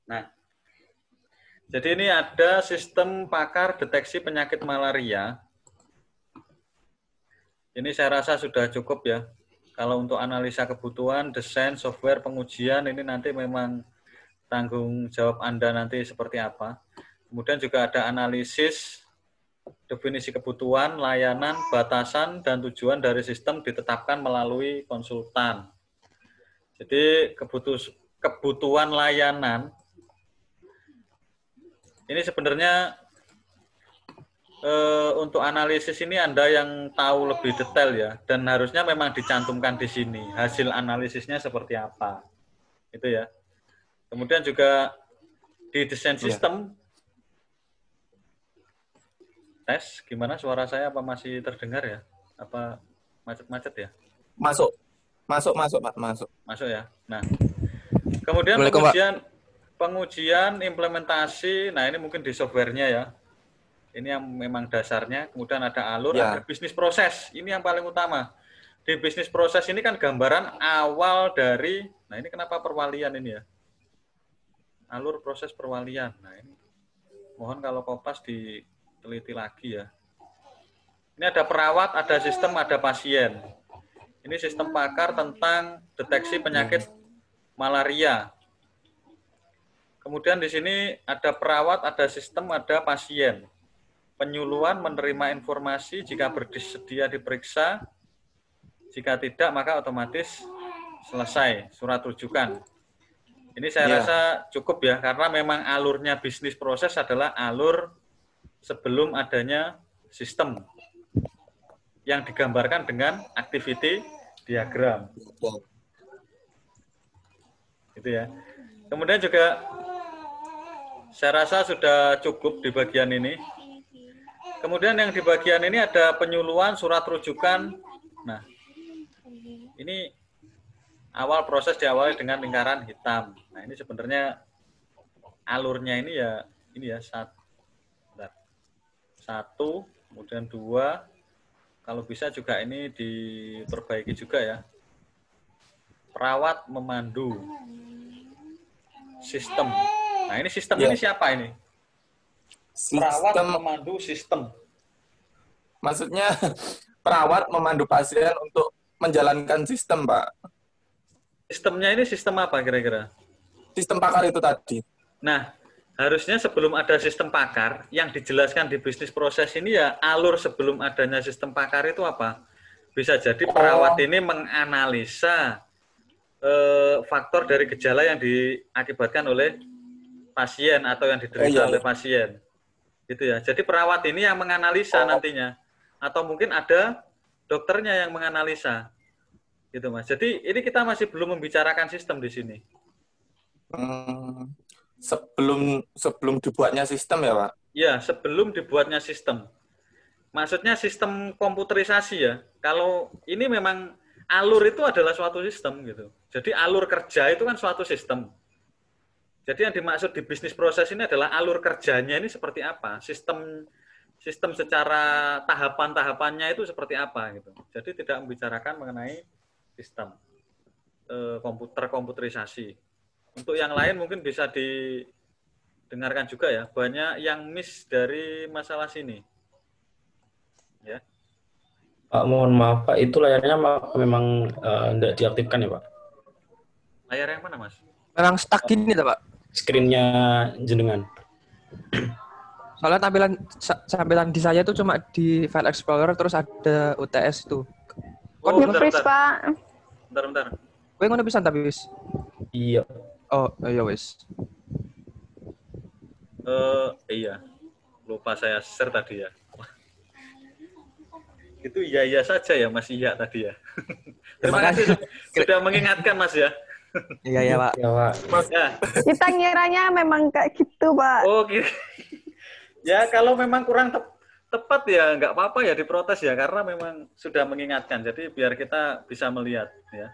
Nah, jadi ini ada sistem pakar deteksi penyakit malaria. Ini saya rasa sudah cukup ya. Kalau untuk analisa kebutuhan, desain, software, pengujian, ini nanti memang tanggung jawab Anda nanti seperti apa. Kemudian juga ada analisis, definisi kebutuhan, layanan, batasan, dan tujuan dari sistem ditetapkan melalui konsultan. Jadi kebutuhan layanan, ini sebenarnya untuk analisis ini Anda yang tahu lebih detail ya, dan harusnya memang dicantumkan di sini hasil analisisnya seperti apa, itu ya. Kemudian juga di desain sistem, tes gimana suara saya, apa masih terdengar ya? Apa macet-macet ya? Masuk Pak, masuk. Masuk ya. Nah, kemudian pengujian implementasi, nah ini mungkin di softwarenya ya. Ini yang memang dasarnya, kemudian ada alur, ada bisnis proses. Ini yang paling utama. Di bisnis proses ini kan gambaran awal dari, nah ini kenapa perwalian ini ya? Alur proses perwalian. Nah ini, mohon kalau Kopas diteliti lagi ya. Ini ada perawat, ada sistem, ada pasien. Ini sistem pakar tentang deteksi penyakit malaria. Kemudian di sini ada perawat, ada sistem, ada pasien. Penyuluhan menerima informasi jika bersedia diperiksa, jika tidak maka otomatis selesai surat rujukan. Ini saya rasa cukup ya, karena memang alurnya bisnis proses adalah alur sebelum adanya sistem yang digambarkan dengan activity diagram. Gitu ya. Kemudian juga saya rasa sudah cukup di bagian ini. Kemudian yang di bagian ini ada penyuluhan surat rujukan. Nah, ini awal proses diawali dengan lingkaran hitam. Nah, ini sebenarnya alurnya ini ya satu, kemudian 2, kalau bisa juga ini diperbaiki juga ya. Perawat memandu sistem. Nah, ini sistem ini siapa ini? Perawat memandu sistem. Maksudnya perawat memandu pasien untuk menjalankan sistem, Pak. Sistemnya ini sistem apa kira-kira? Sistem pakar itu tadi. Nah, harusnya sebelum ada sistem pakar, yang dijelaskan di bisnis proses ini ya alur sebelum adanya sistem pakar itu apa? Bisa jadi perawat ini menganalisa faktor dari gejala yang diakibatkan oleh pasien atau yang diderita oleh pasien. Gitu ya. Jadi perawat ini yang menganalisa nantinya. Atau mungkin ada dokternya yang menganalisa. Gitu, Mas. Jadi ini kita masih belum membicarakan sistem di sini. Sebelum dibuatnya sistem ya, Pak? Ya, sebelum dibuatnya sistem. Maksudnya sistem komputerisasi ya. Kalau ini memang alur itu adalah suatu sistem gitu. Jadi alur kerja itu kan suatu sistem. Jadi yang dimaksud di bisnis proses ini adalah alur kerjanya ini seperti apa, sistem secara tahapan-tahapannya itu seperti apa gitu. Jadi tidak membicarakan mengenai sistem komputerisasi. Untuk yang lain mungkin bisa didengarkan juga ya, banyak yang miss dari masalah sini. Ya. Pak, mohon maaf Pak, itu layarnya memang tidak diaktifkan ya Pak? Layar yang mana Mas? Memang stuck gini Pak? Screen-nya jenengan. Soalnya tampilan di saya itu cuma di File Explorer terus ada UTS itu. Nge-freeze Pak. Bentar. Kowe ngono pisan tapi wis. Iya. Oh, iya wis. Iya. Lupa saya share tadi ya. Itu iya saja ya Mas Iya tadi ya. Terima kasih sudah mengingatkan Mas ya. Iya Pak. Iya Pak. Mas, ya. Kita ngiranya memang kayak gitu Pak. Oh gitu. Ya kalau memang kurang tepat ya nggak apa-apa ya diprotes ya, karena memang sudah mengingatkan. Jadi biar kita bisa melihat ya.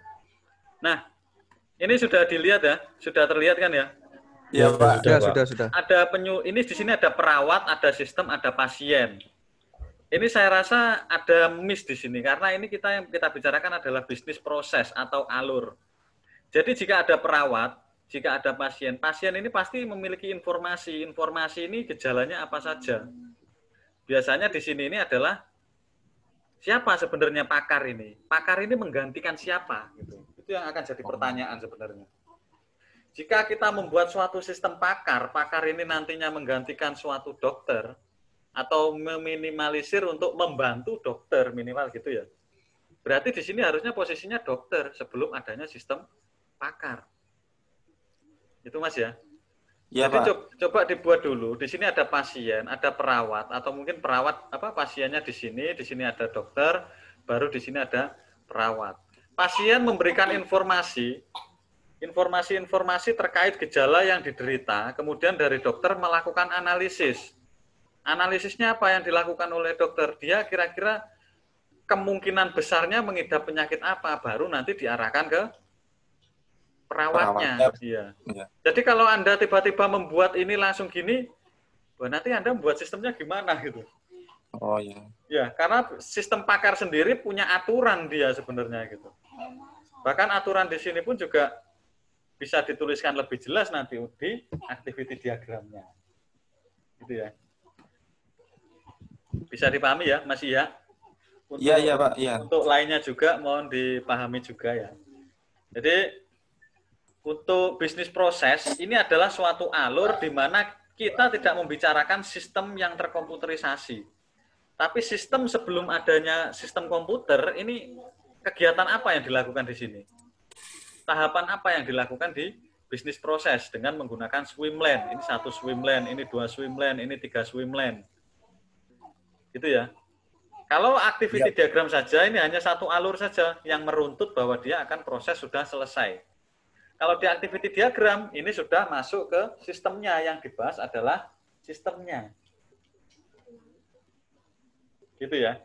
Nah, ini sudah dilihat ya, sudah terlihat kan ya? Iya Pak. Ya, sudah. Ada ini di sini ada perawat, ada sistem, ada pasien. Ini saya rasa ada miss di sini karena ini yang kita bicarakan adalah bisnis proses atau alur. Jadi jika ada perawat, jika ada pasien, pasien ini pasti memiliki informasi. Informasi ini gejalanya apa saja. Biasanya di sini ini adalah siapa sebenarnya pakar ini? Pakar ini menggantikan siapa? Gitu. Itu yang akan jadi pertanyaan sebenarnya. Jika kita membuat suatu sistem pakar, pakar ini nantinya menggantikan suatu dokter atau meminimalisir untuk membantu dokter minimal gitu ya. Berarti di sini harusnya posisinya dokter sebelum adanya sistem pakar. Itu Mas ya. Ya, Jadi Pak. coba dibuat dulu. Di sini ada pasien, ada perawat, atau mungkin perawat pasiennya di sini ada dokter, baru di sini ada perawat. Pasien memberikan informasi terkait gejala yang diderita, kemudian dari dokter melakukan analisis. Analisisnya apa yang dilakukan oleh dokter? Dia kira-kira kemungkinan besarnya mengidap penyakit apa, baru nanti diarahkan ke perawatnya. Iya. Ya. Jadi kalau Anda tiba-tiba membuat ini langsung gini, nanti Anda membuat sistemnya gimana gitu. Oh iya. Ya, karena sistem pakar sendiri punya aturan dia sebenarnya gitu. Bahkan aturan di sini pun juga bisa dituliskan lebih jelas nanti di activity diagramnya. Gitu ya. Bisa dipahami ya, Mas Iya? Iya, Pak. Iya. Untuk lainnya juga mohon dipahami juga ya. Jadi untuk bisnis proses, ini adalah suatu alur di mana kita tidak membicarakan sistem yang terkomputerisasi. Tapi sistem sebelum adanya sistem komputer, ini kegiatan apa yang dilakukan di sini? Tahapan apa yang dilakukan di bisnis proses dengan menggunakan swim lane? Ini 1 swim lane, ini 2 swim lane, ini 3 swim lane. Gitu ya. Kalau activity diagram saja, ini hanya satu alur saja yang meruntut bahwa dia akan proses sudah selesai. Kalau di activity diagram, ini sudah masuk ke sistemnya. Yang dibahas adalah sistemnya. Gitu ya.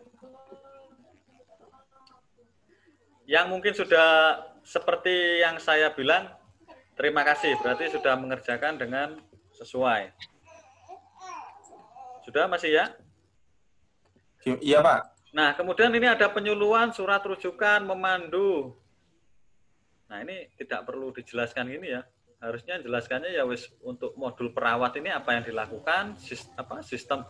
Yang mungkin sudah seperti yang saya bilang, terima kasih. Berarti sudah mengerjakan dengan sesuai. Sudah masih ya? Iya, Pak. Nah, kemudian ini ada penyuluhan, surat rujukan, memandu. Nah, ini tidak perlu dijelaskan ini ya. Harusnya jelaskannya ya wis untuk modul perawat ini apa yang dilakukan, sistem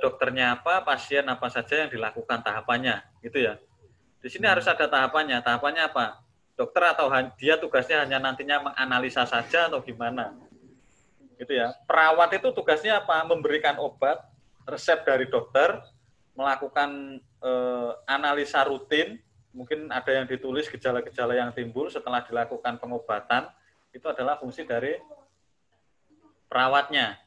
dokternya apa, pasien apa saja yang dilakukan tahapannya, gitu ya. Di sini harus ada tahapannya. Tahapannya apa? Dokter atau dia tugasnya hanya nantinya menganalisa saja atau gimana? Gitu ya. Perawat itu tugasnya apa? Memberikan obat, resep dari dokter, melakukan analisa rutin. Mungkin ada yang ditulis gejala-gejala yang timbul setelah dilakukan pengobatan, itu adalah fungsi dari perawatnya.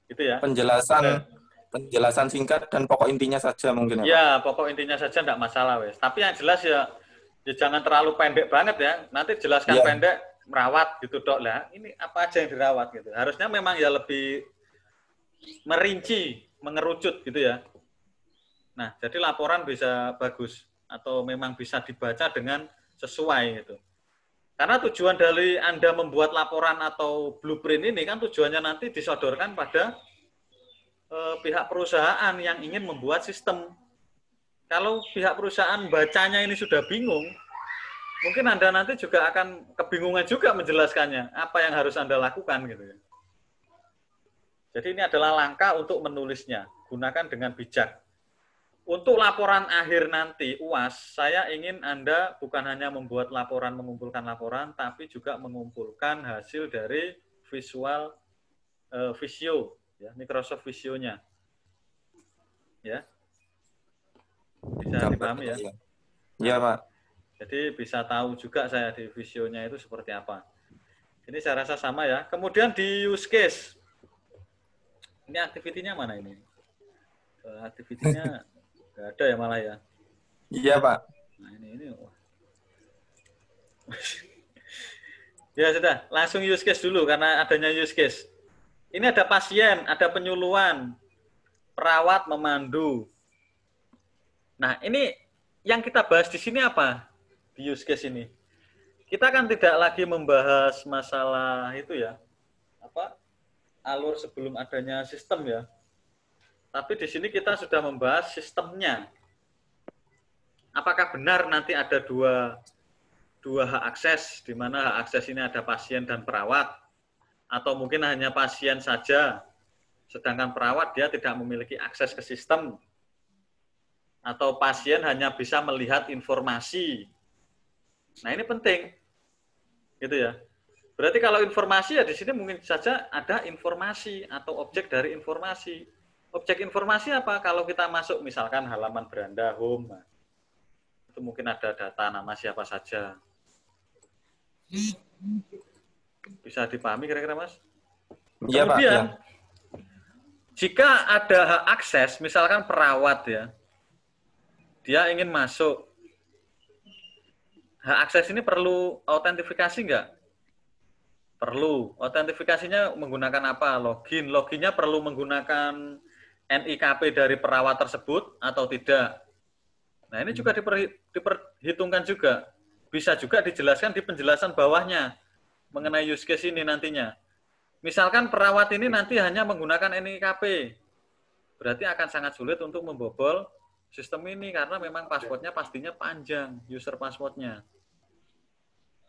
Gitu ya. Penjelasan singkat dan pokok intinya saja mungkin ya. Ya, pokok intinya saja enggak masalah, wes. Tapi yang jelas ya jangan terlalu pendek banget ya. Nanti jelaskan pendek merawat gitu, Dok. Lah, ini apa aja yang dirawat gitu. Harusnya memang ya lebih merinci, mengerucut gitu ya. Nah, jadi laporan bisa bagus atau memang bisa dibaca dengan sesuai gitu. Karena tujuan dari Anda membuat laporan atau blueprint ini kan tujuannya nanti disodorkan pada pihak perusahaan yang ingin membuat sistem. Kalau pihak perusahaan bacanya ini sudah bingung, mungkin Anda nanti juga akan kebingungan juga menjelaskannya, apa yang harus Anda lakukan gitu ya. Jadi ini adalah langkah untuk menulisnya, gunakan dengan bijak. Untuk laporan akhir nanti, UAS, saya ingin Anda bukan hanya membuat laporan, mengumpulkan laporan, tapi juga mengumpulkan hasil dari Visio, ya, Microsoft Visio-nya. Ya. Bisa dipahami ya? Iya, Pak. Jadi bisa tahu juga saya di Visio-nya itu seperti apa. Ini saya rasa sama ya. Kemudian di use case. Ini activity-nya mana ini? Activity-nya nggak ada ya malah ya. Iya, Pak. Nah, ini. Ya sudah, langsung use case dulu karena adanya use case. Ini ada pasien, ada penyuluhan, perawat memandu. Nah, ini yang kita bahas di sini apa? Di use case ini. Kita kan tidak lagi membahas masalah itu ya. Alur sebelum adanya sistem ya. Tapi di sini kita sudah membahas sistemnya. Apakah benar nanti ada dua dua hak akses, di mana hak akses ini ada pasien dan perawat, atau mungkin hanya pasien saja, sedangkan perawat dia tidak memiliki akses ke sistem, atau pasien hanya bisa melihat informasi. Nah ini penting, gitu ya. Berarti kalau informasi ya di sini mungkin saja ada informasi atau objek dari informasi. Objek informasi apa? Kalau kita masuk misalkan halaman beranda home, nah, itu mungkin ada data nama siapa saja. Bisa dipahami kira-kira Mas? Iya, Pak. Kemudian, Ya. jika ada hak akses, misalkan perawat ya, dia ingin masuk, hak akses ini perlu autentifikasi nggak? Perlu. Autentifikasinya menggunakan apa? Login. Loginnya perlu menggunakan NIKP dari perawat tersebut atau tidak? Nah, ini juga diperhitungkan juga. Bisa juga dijelaskan di penjelasan bawahnya mengenai use case ini nantinya. Misalkan perawat ini nanti hanya menggunakan NIKP. Berarti akan sangat sulit untuk membobol sistem ini karena memang passwordnya pastinya panjang, user passwordnya.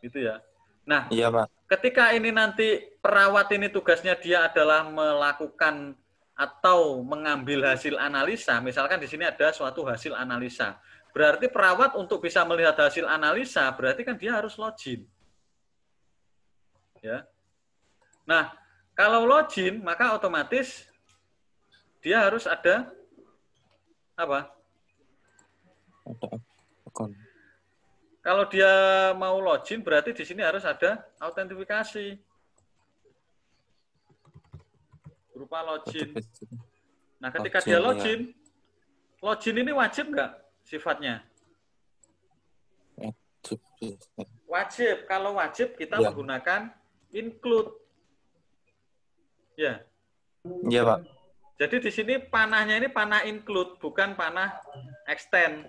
Gitu ya. Nah, Iya, Pak. ketika ini nanti perawat ini tugasnya dia adalah melakukan atau mengambil hasil analisa, misalkan di sini ada suatu hasil analisa. Berarti perawat untuk bisa melihat hasil analisa, berarti kan dia harus login. Ya. Nah, kalau login, maka otomatis dia harus ada apa? Ada akun. Kalau dia mau login, berarti di sini harus ada autentifikasi. Berupa login. Nah, ketika dia login, login ini wajib nggak sifatnya? Wajib. Kalau wajib, kita menggunakan include. Ya. Iya, Pak. Jadi di sini panahnya ini panah include, bukan panah extend.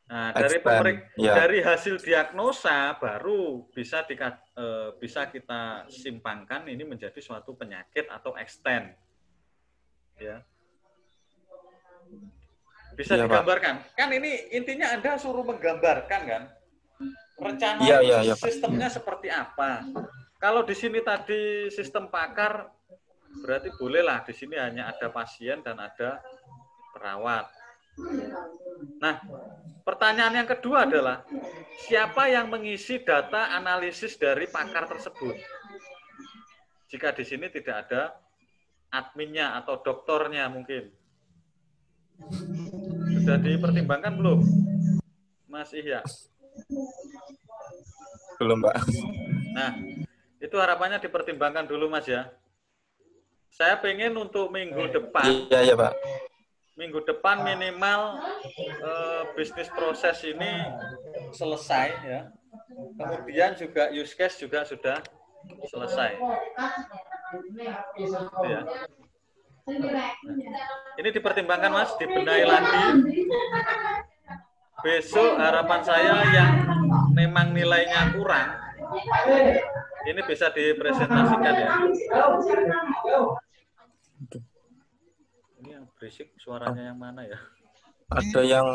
Nah, dari hasil diagnosa baru bisa kita simpangkan ini menjadi suatu penyakit atau extend. Ya. Bisa digambarkan. Pak. Kan ini intinya Anda suruh menggambarkan kan? Rencana sistemnya seperti apa? Kalau di sini tadi sistem pakar, berarti bolehlah di sini hanya ada pasien dan ada perawat. Nah, pertanyaan yang kedua adalah, siapa yang mengisi data analisis dari pakar tersebut? Jika di sini tidak ada adminnya atau doktornya mungkin. Sudah dipertimbangkan belum, Mas Ihya? Belum, Pak. Nah, itu harapannya dipertimbangkan dulu, Mas ya. Saya pengen untuk minggu depan. Iya, Pak. Minggu depan minimal bisnis proses ini selesai ya. Kemudian juga use case juga sudah selesai. Ya. Ini dipertimbangkan Mas, dibenahi lagi. Besok harapan saya yang memang nilainya kurang, ini bisa dipresentasikan ya. Ini yang berisik suaranya yang mana ya? Ada yang...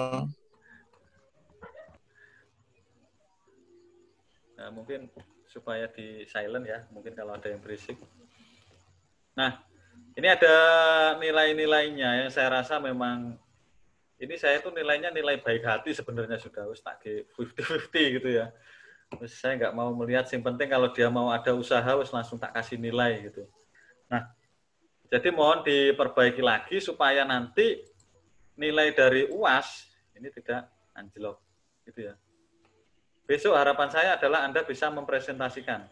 Nah, mungkin supaya di silent ya, mungkin kalau ada yang berisik. Nah, ini ada nilai-nilainya yang saya rasa memang, ini saya tuh nilainya nilai baik hati sebenarnya sudah, tak 50-50 gitu ya. Terus saya nggak mau melihat, yang penting kalau dia mau ada usaha, langsung tak kasih nilai gitu. Nah, jadi mohon diperbaiki lagi supaya nanti nilai dari UAS ini tidak anjlok, gitu ya. Besok harapan saya adalah Anda bisa mempresentasikan.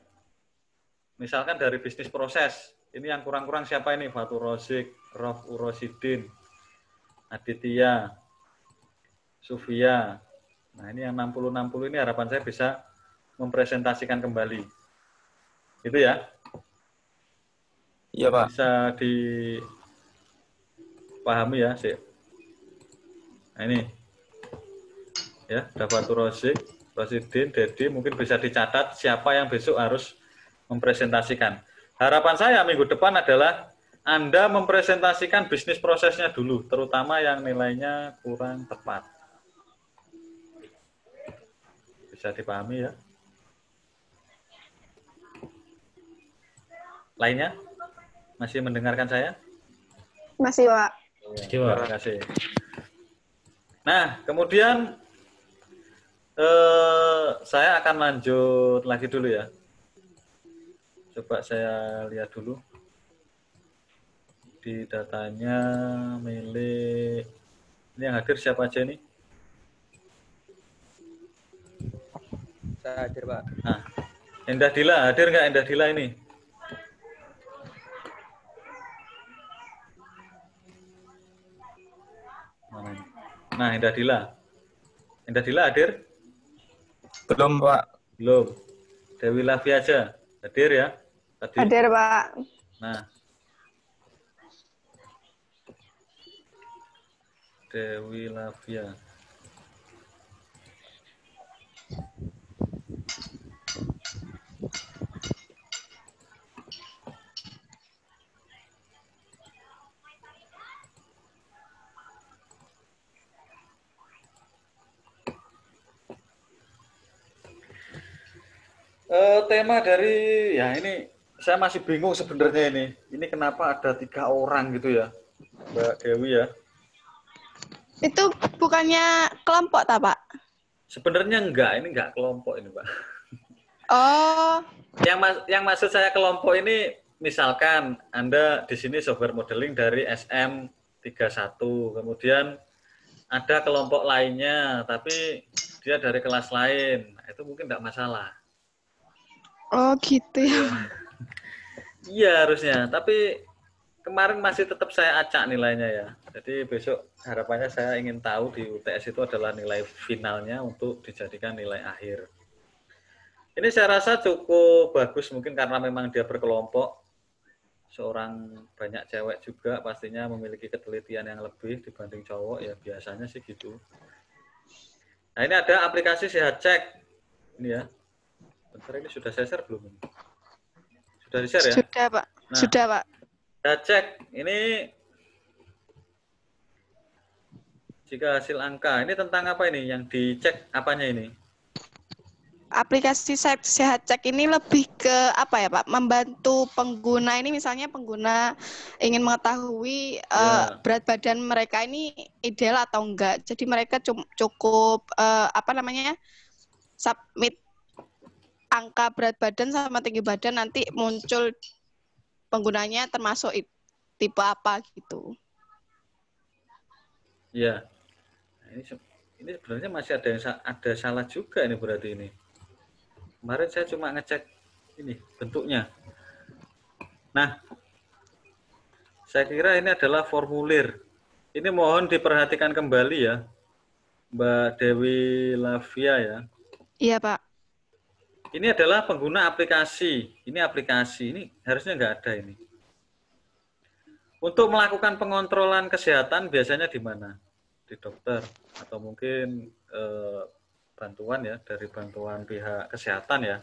Misalkan dari bisnis proses, ini yang kurang-kurang siapa ini? Fatur Rozik, Rof Urosidin, Aditya, Sufia. Nah ini yang 60-60 ini harapan saya bisa mempresentasikan kembali. Gitu ya. Iya, Pak. Bisa dipahami ya, sih. Nah ini. Ya, Fatur Rozik, Rosidin, Dedi, mungkin bisa dicatat siapa yang besok harus mempresentasikan. Harapan saya minggu depan adalah Anda mempresentasikan bisnis prosesnya dulu, terutama yang nilainya kurang tepat. Bisa dipahami ya? lainnya masih mendengarkan saya? Masih, Pak. Terima kasih. Nah, kemudian saya akan lanjut lagi dulu ya. Coba saya lihat dulu di datanya milik ini yang hadir siapa aja nih? Saya hadir, Pak. Nah, Endah Dila hadir nggak Endah Dila ini? Mana ini? Nah, Endah Dila. Endah Dila hadir? Belum, Pak. Belum. Dewi Lavia aja hadir ya? Tadi. Hadir, Pak. Nah. Dewi Lavia. Tema dari ya ini saya masih bingung sebenarnya ini. Ini kenapa ada 3 orang gitu ya, Mbak Dewi ya? Itu bukannya kelompok, tak, Pak? Sebenarnya enggak, ini enggak kelompok ini, Pak. Oh, Yang maksud saya kelompok ini, misalkan Anda di sini software modeling dari SM31, kemudian ada kelompok lainnya, tapi dia dari kelas lain, nah, itu mungkin enggak masalah. oh gitu ya. Iya harusnya, tapi kemarin masih tetap saya acak nilainya ya. Jadi besok harapannya saya ingin tahu di UTS itu adalah nilai finalnya untuk dijadikan nilai akhir. Ini saya rasa cukup bagus mungkin karena memang dia berkelompok. Seorang banyak cewek juga pastinya memiliki ketelitian yang lebih dibanding cowok ya biasanya sih gitu. Nah ini ada aplikasi Sehat Cek. Ini ya. Bentar ini sudah saya share belum? Sudah di-share ya? Sudah, Pak. Nah, Sudah, Pak. Sehat Cek. Ini jika hasil angka. Ini tentang apa ini? Yang dicek apanya ini? Aplikasi Sehat Cek ini lebih ke apa ya, Pak? Membantu pengguna ini, misalnya pengguna ingin mengetahui berat badan mereka ini ideal atau enggak. Jadi mereka cukup submit angka berat badan sama tinggi badan, nanti muncul penggunanya termasuk tipe apa gitu. Ya. Nah, ini sebenarnya masih ada salah juga ini berarti ini. Kemarin saya cuma ngecek ini bentuknya. Nah, saya kira ini adalah formulir. Ini mohon diperhatikan kembali ya, Mbak Dewi Lavia ya. Iya, Pak. Ini adalah pengguna aplikasi. Ini aplikasi, ini harusnya nggak ada ini. Untuk melakukan pengontrolan kesehatan biasanya di mana? Di dokter atau mungkin bantuan ya dari bantuan pihak kesehatan ya.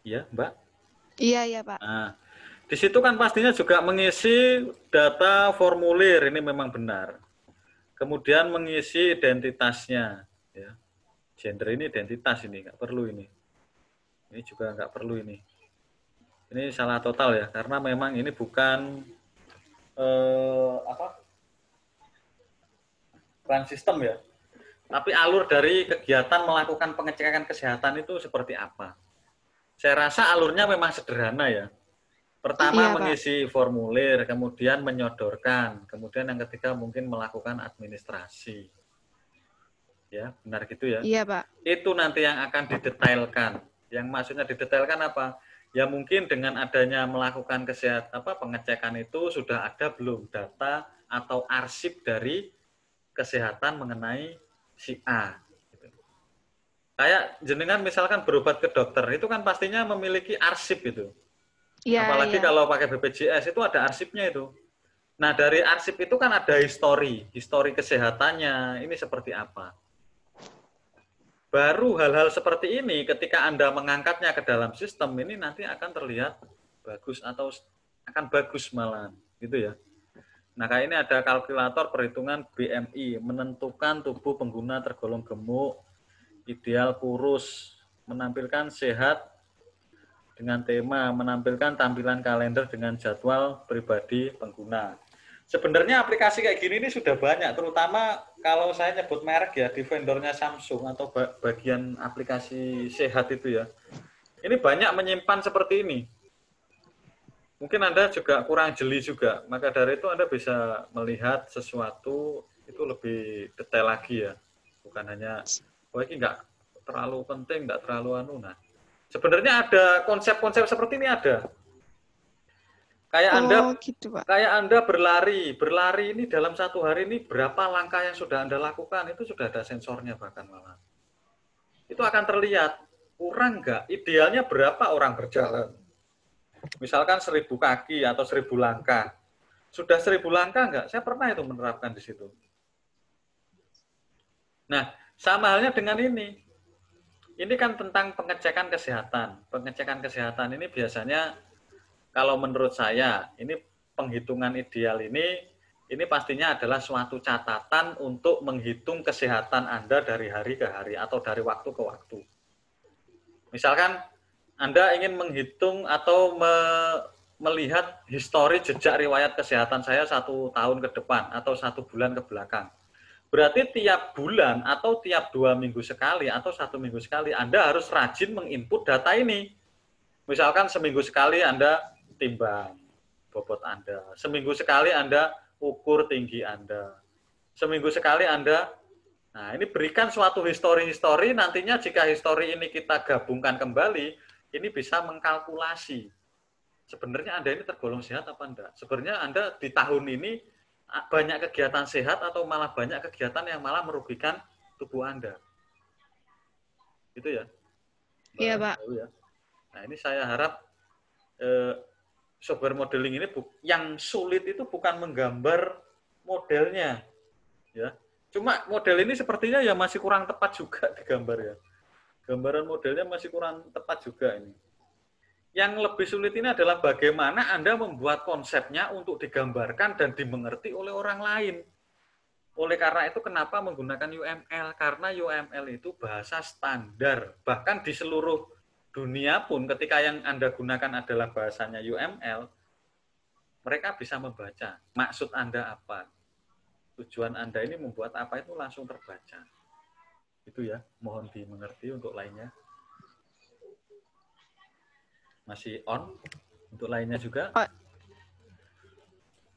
Iya, Mbak? Iya, Pak. Nah, di situ kan pastinya juga mengisi data formulir, ini memang benar. Kemudian mengisi identitasnya, ya. Gender ini identitas ini, nggak perlu ini. Ini juga nggak perlu ini. Ini salah total ya, karena memang ini bukan run system ya. Tapi alur dari kegiatan melakukan pengecekan kesehatan itu seperti apa? Saya rasa alurnya memang sederhana ya. Pertama mengisi formulir, kemudian menyodorkan, kemudian yang ketiga mungkin melakukan administrasi. Ya, benar gitu ya? Iya, Pak. Itu nanti yang akan didetailkan. Yang maksudnya didetailkan apa? Ya mungkin dengan adanya melakukan pengecekan itu sudah ada belum data atau arsip dari kesehatan mengenai si A. Kayak jenengan misalkan berobat ke dokter, itu kan pastinya memiliki arsip itu. Ya, apalagi kalau pakai BPJS itu ada arsipnya itu. Nah dari arsip itu kan ada histori kesehatannya, ini seperti apa. Baru hal-hal seperti ini ketika Anda mengangkatnya ke dalam sistem, ini nanti akan terlihat bagus atau akan bagus malah, gitu ya. Nah kayak ini ada kalkulator perhitungan BMI, menentukan tubuh pengguna tergolong gemuk, ideal kurus, menampilkan sehat dengan tema menampilkan tampilan kalender dengan jadwal pribadi pengguna. Sebenarnya aplikasi kayak gini ini sudah banyak, terutama kalau saya nyebut merek ya, di vendornya Samsung atau bagian aplikasi sehat itu ya. Ini banyak menyimpan seperti ini. Mungkin Anda juga kurang jeli juga, maka dari itu Anda bisa melihat sesuatu itu lebih detail lagi ya. Bukan hanya, oh ini nggak terlalu penting, nggak terlalu anu. Nah, sebenarnya ada konsep-konsep seperti ini ada. Kayak gitu, Pak. Kayak Anda berlari ini dalam satu hari ini berapa langkah yang sudah Anda lakukan, itu sudah ada sensornya bahkan malah. Itu akan terlihat, kurang nggak? Idealnya berapa orang berjalan? Misalkan 1000 kaki atau 1000 langkah. Sudah 1000 langkah nggak? Saya pernah itu menerapkan di situ. Nah, sama halnya dengan ini. Ini kan tentang pengecekan kesehatan. Pengecekan kesehatan ini biasanya, kalau menurut saya, ini penghitungan ideal ini pastinya adalah suatu catatan untuk menghitung kesehatan Anda dari hari ke hari atau dari waktu ke waktu. Misalkan Anda ingin menghitung atau melihat histori jejak riwayat kesehatan saya 1 tahun ke depan atau 1 bulan ke belakang. Berarti tiap bulan atau tiap 2 minggu sekali atau 1 minggu sekali Anda harus rajin menginput data ini. Misalkan seminggu sekali Anda timbang bobot Anda. Seminggu sekali Anda ukur tinggi Anda. Seminggu sekali Anda, nah ini berikan suatu histori-histori, nantinya jika histori ini kita gabungkan kembali, ini bisa mengkalkulasi. Sebenarnya Anda ini tergolong sehat apa enggak? Sebenarnya Anda di tahun ini banyak kegiatan sehat atau malah banyak kegiatan yang malah merugikan tubuh Anda. Gitu ya? Iya, Pak. Nah, ini saya harap software modeling ini yang sulit itu bukan menggambar modelnya. Ya. Cuma model ini sepertinya ya masih kurang tepat juga digambar ya. Gambaran modelnya masih kurang tepat juga ini. Yang lebih sulit ini adalah bagaimana Anda membuat konsepnya untuk digambarkan dan dimengerti oleh orang lain. Oleh karena itu kenapa menggunakan UML? Karena UML itu bahasa standar. Bahkan di seluruh dunia pun ketika yang Anda gunakan adalah bahasanya UML, mereka bisa membaca. Maksud Anda apa? Tujuan Anda ini membuat apa itu langsung terbaca. Itu ya, mohon dimengerti untuk lainnya. Masih on? Untuk lainnya juga?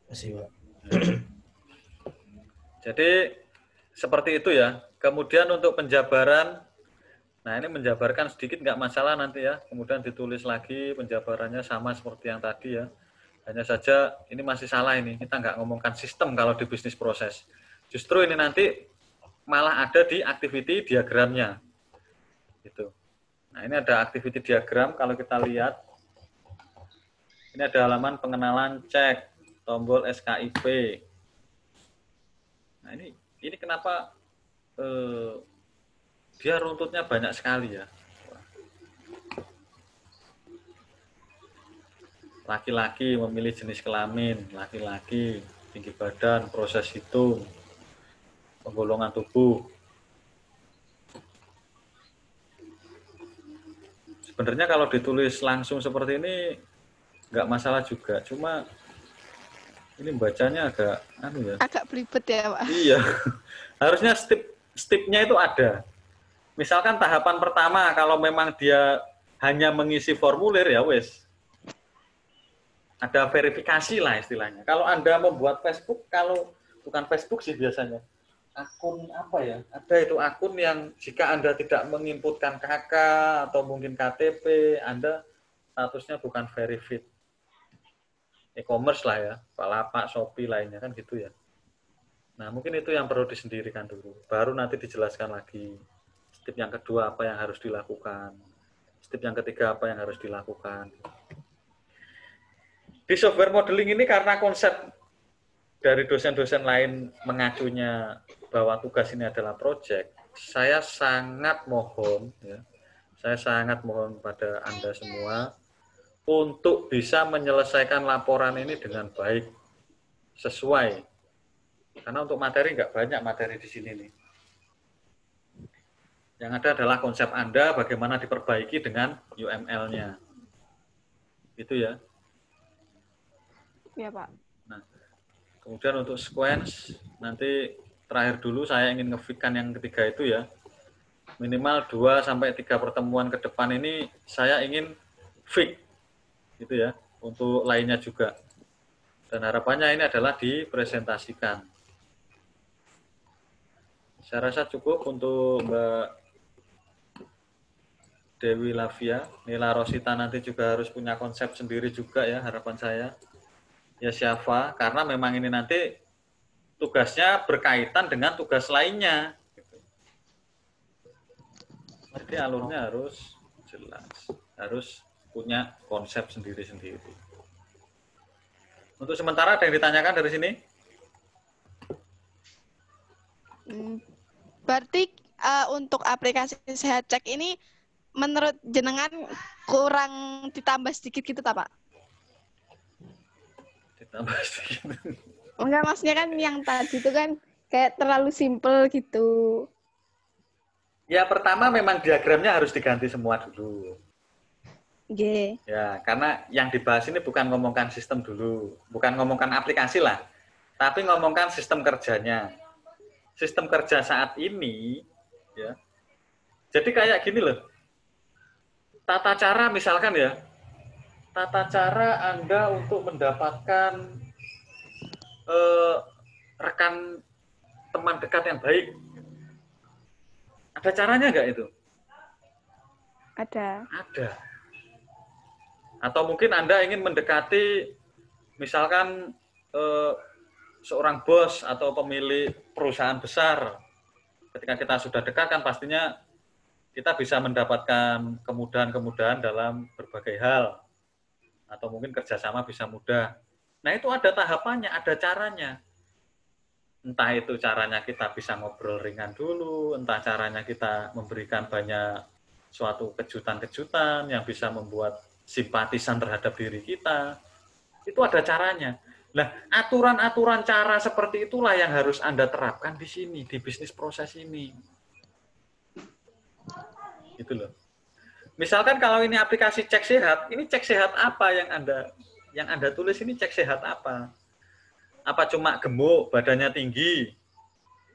Masih, Pak. Jadi, seperti itu ya. Kemudian untuk penjabaran, nah ini menjabarkan sedikit nggak masalah nanti ya. Kemudian ditulis lagi penjabarannya sama seperti yang tadi ya. Hanya saja ini masih salah ini. Kita nggak ngomongkan sistem kalau di bisnis proses. Justru ini nanti malah ada di activity diagramnya. Gitu. Nah ini ada activity diagram kalau kita lihat. Ini ada halaman pengenalan cek, tombol SKIP. Nah ini kenapa dia runtutnya banyak sekali ya. Laki-laki memilih jenis kelamin, laki-laki, tinggi badan, proses hitung, penggolongan tubuh. Sebenarnya kalau ditulis langsung seperti ini nggak masalah juga, cuma ini bacanya agak agak belibet ya, Pak. Iya, harusnya step-nya itu ada. Misalkan tahapan pertama kalau memang dia hanya mengisi formulir ya wes, ada verifikasi lah istilahnya. Kalau Anda membuat Facebook, kalau bukan Facebook sih biasanya, akun apa ya? Ada itu akun yang jika Anda tidak menginputkan KK atau mungkin KTP, Anda statusnya bukan verified. E-commerce lah ya, Bukalapak, Shopee lainnya kan gitu ya. Nah mungkin itu yang perlu disendirikan dulu. Baru nanti dijelaskan lagi. Step yang kedua apa yang harus dilakukan. Step yang ketiga apa yang harus dilakukan. Di software modeling ini karena konsep dari dosen-dosen lain mengacunya bahwa tugas ini adalah project, saya sangat mohon pada Anda semua untuk bisa menyelesaikan laporan ini dengan baik, sesuai. Karena untuk materi nggak banyak materi di sini nih. Yang ada adalah konsep Anda bagaimana diperbaiki dengan UML-nya. Itu ya. Iya, Pak. Nah, kemudian untuk sequence, nanti terakhir dulu saya ingin ngefitkan yang ketiga itu ya. Minimal 2-3 pertemuan ke depan ini saya ingin fit, gitu ya, untuk lainnya juga. Dan harapannya ini adalah dipresentasikan. Saya rasa cukup untuk Mbak Dewi Lavia. Nila Rosita nanti juga harus punya konsep sendiri juga ya, harapan saya. Ya siapa, karena memang ini nanti tugasnya berkaitan dengan tugas lainnya. Jadi alurnya harus jelas, harus punya konsep sendiri-sendiri. Untuk sementara ada yang ditanyakan dari sini? Berarti untuk aplikasi Sehat Cek ini menurut jenengan kurang ditambah sedikit gitu, Pak? Ditambah sedikit. Enggak, maksudnya kan yang tadi itu kan kayak terlalu simpel gitu. Ya pertama memang diagramnya harus diganti semua dulu. Oke. Ya, karena yang dibahas ini bukan ngomongkan sistem dulu, bukan ngomongkan aplikasi lah, tapi ngomongkan sistem kerjanya. Sistem kerja saat ini, ya. Jadi kayak gini loh. Tata cara misalkan ya, tata cara Anda untuk mendapatkan rekan teman dekat yang baik. Ada caranya nggak itu? Ada. Ada. Atau mungkin Anda ingin mendekati misalkan seorang bos atau pemilik perusahaan besar. Ketika kita sudah dekat kan pastinya kita bisa mendapatkan kemudahan-kemudahan dalam berbagai hal. Atau mungkin kerjasama bisa mudah. Nah itu ada tahapannya, ada caranya. Entah itu caranya kita bisa ngobrol ringan dulu, entah caranya kita memberikan banyak suatu kejutan-kejutan yang bisa membuat simpatisan terhadap diri kita. Itu ada caranya. Nah, aturan-aturan cara seperti itulah yang harus Anda terapkan di sini, di bisnis proses ini. Gitu loh. Misalkan kalau ini aplikasi cek sehat, ini cek sehat apa yang Anda tulis ini cek sehat apa? Apa cuma gemuk, badannya tinggi?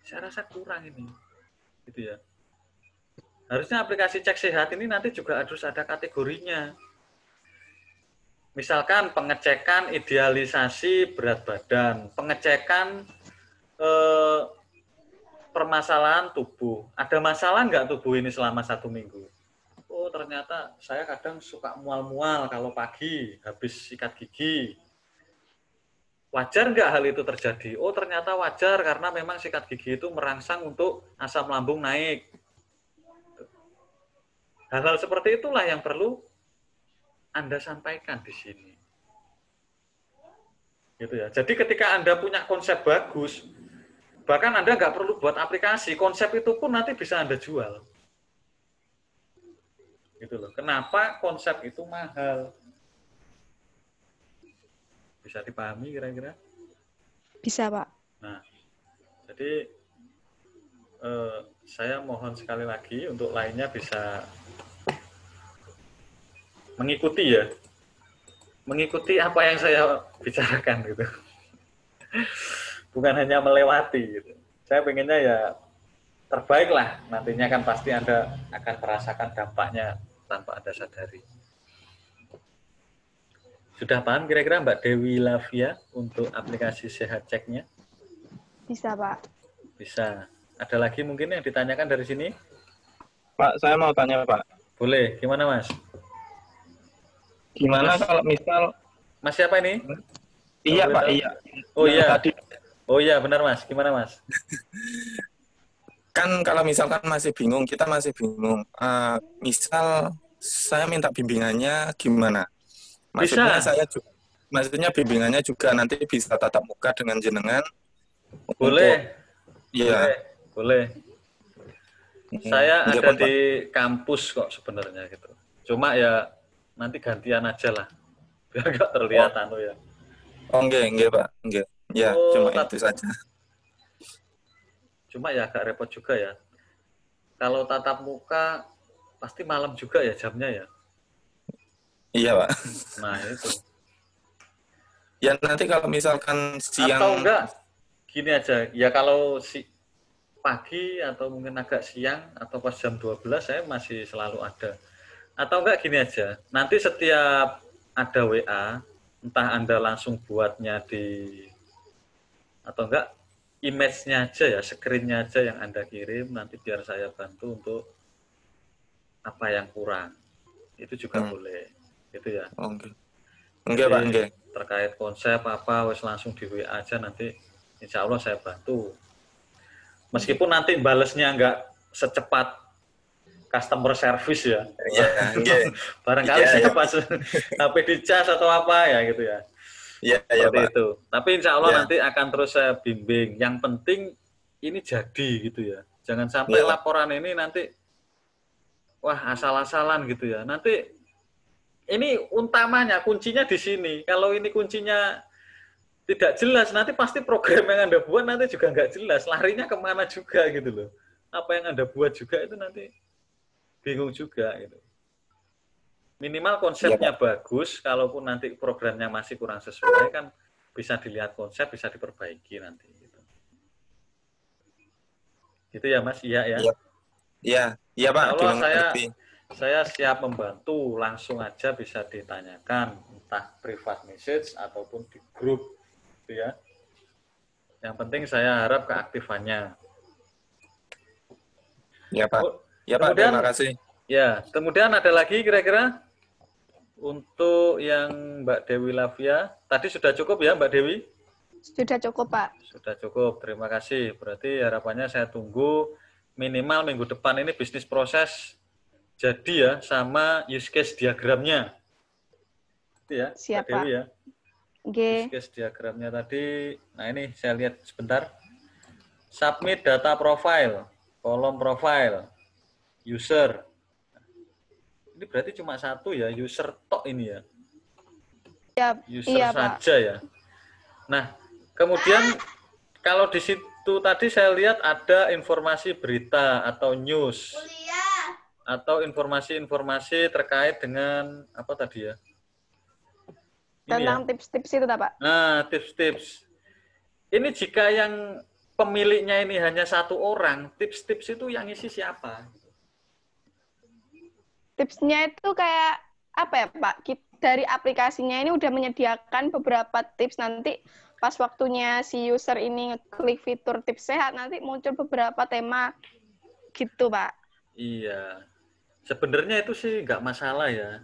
Saya rasa kurang ini. Gitu ya. Harusnya aplikasi cek sehat ini nanti juga harus ada kategorinya. Misalkan pengecekan idealisasi berat badan, pengecekan permasalahan tubuh. Ada masalah nggak tubuh ini selama 1 minggu? Oh ternyata saya kadang suka mual-mual kalau pagi habis sikat gigi. Wajar nggak hal itu terjadi? Oh ternyata wajar karena memang sikat gigi itu merangsang untuk asam lambung naik. Hal-hal seperti itulah yang perlu Anda sampaikan di sini. Gitu ya. Jadi ketika Anda punya konsep bagus, bahkan Anda nggak perlu buat aplikasi, konsep itu pun nanti bisa Anda jual. Gitu loh. Kenapa konsep itu mahal? Bisa dipahami kira-kira? Bisa, Pak. Nah, jadi saya mohon sekali lagi untuk lainnya bisa mengikuti ya. Mengikuti apa yang saya bicarakan gitu. Bukan hanya melewati gitu. Saya pengennya ya terbaik lah. Nantinya kan pasti Anda akan merasakan dampaknya tanpa Anda sadari. Sudah paham kira-kira Mbak Dewi Lavia untuk aplikasi Sehat Ceknya? Bisa, Pak. Bisa. Ada lagi mungkin yang ditanyakan dari sini? Pak, saya mau tanya, Pak. Boleh. Gimana, Mas? Gimana Mas, kalau misal... Mas siapa ini? Iya, Pak, tahu? iya. Oh Yang iya. Tadi. Oh iya, benar Mas. Gimana, Mas? Kan kalau misalkan masih bingung, kita masih bingung. Misal saya minta bimbingannya gimana? Maksudnya Bisa. maksudnya bimbingannya juga nanti bisa tatap muka dengan jenengan. Boleh. Iya. Boleh. Saya ada di kampus kok sebenarnya gitu. Cuma ya nanti gantian aja lah. Biar nggak terlihat ya. Oh, enggak, Pak. Enggak. Ya, cuma itu saja. Cuma ya agak repot juga ya. Kalau tatap muka pasti malam juga ya jamnya ya. Iya, Pak. Nah, itu. Ya nanti kalau misalkan siang Atau enggak, gini aja, ya kalau pagi atau mungkin agak siang atau pas jam 12 saya masih selalu ada. Atau enggak gini aja, nanti setiap ada WA, entah Anda langsung buatnya atau enggak image-nya aja ya, screen-nya aja yang Anda kirim, nanti biar saya bantu untuk apa yang kurang. Itu juga boleh. Gitu ya. Oke. Enggak, Pak, enggak. Terkait konsep apa, wes langsung di WA aja nanti insya Allah saya bantu. Meskipun nanti balesnya enggak secepat customer service ya. Barangkali saya pas HP dicas atau apa ya gitu ya. Iya, Seperti Pak. itu. Tapi insya Allah nanti akan terus saya bimbing. Yang penting ini jadi gitu ya. Jangan sampai laporan ini nanti wah asal-asalan gitu ya. Nanti ini utamanya kuncinya di sini. Kalau ini kuncinya tidak jelas, nanti pasti program yang Anda buat nanti juga nggak jelas. Larinya kemana juga gitu loh. Apa yang Anda buat juga itu nanti bingung juga gitu. Minimal konsepnya bagus, kalaupun nanti programnya masih kurang sesuai kan bisa dilihat konsep, bisa diperbaiki nanti gitu. Gitu ya Mas, iya ya. Iya Pak. Allah saya siap membantu, langsung aja bisa ditanyakan entah private message ataupun di grup gitu ya. Yang penting saya harap keaktifannya. Ya Pak. Ya Pak, terima kasih. Ya, kemudian ada lagi kira-kira untuk yang Mbak Dewi Lavia. Tadi sudah cukup ya Mbak Dewi? Sudah cukup Pak. Sudah cukup, terima kasih. Berarti harapannya saya tunggu minimal minggu depan ini bisnis proses jadi ya sama use case diagramnya. Itu ya, Siap, Mbak Dewi ya. Okay. Use case diagramnya tadi. Nah ini saya lihat sebentar. Submit data profile, kolom profile, user. Ini berarti cuma satu ya, user tok ini ya. Siap. User iya, saja Pak. ya. Nah, kemudian kalau di situ tadi saya lihat ada informasi berita atau news. Atau informasi-informasi terkait dengan apa tadi ya? Ini tentang tips-tips itu, Pak. Nah, tips-tips. Ini jika yang pemiliknya ini hanya satu orang, tips-tips itu yang isi siapa? Tipsnya itu kayak apa ya, Pak? Dari aplikasinya ini udah menyediakan beberapa tips, nanti pas waktunya si user ini ngeklik fitur tips sehat, nanti muncul beberapa tema gitu, Pak. Iya. Sebenarnya itu sih nggak masalah ya.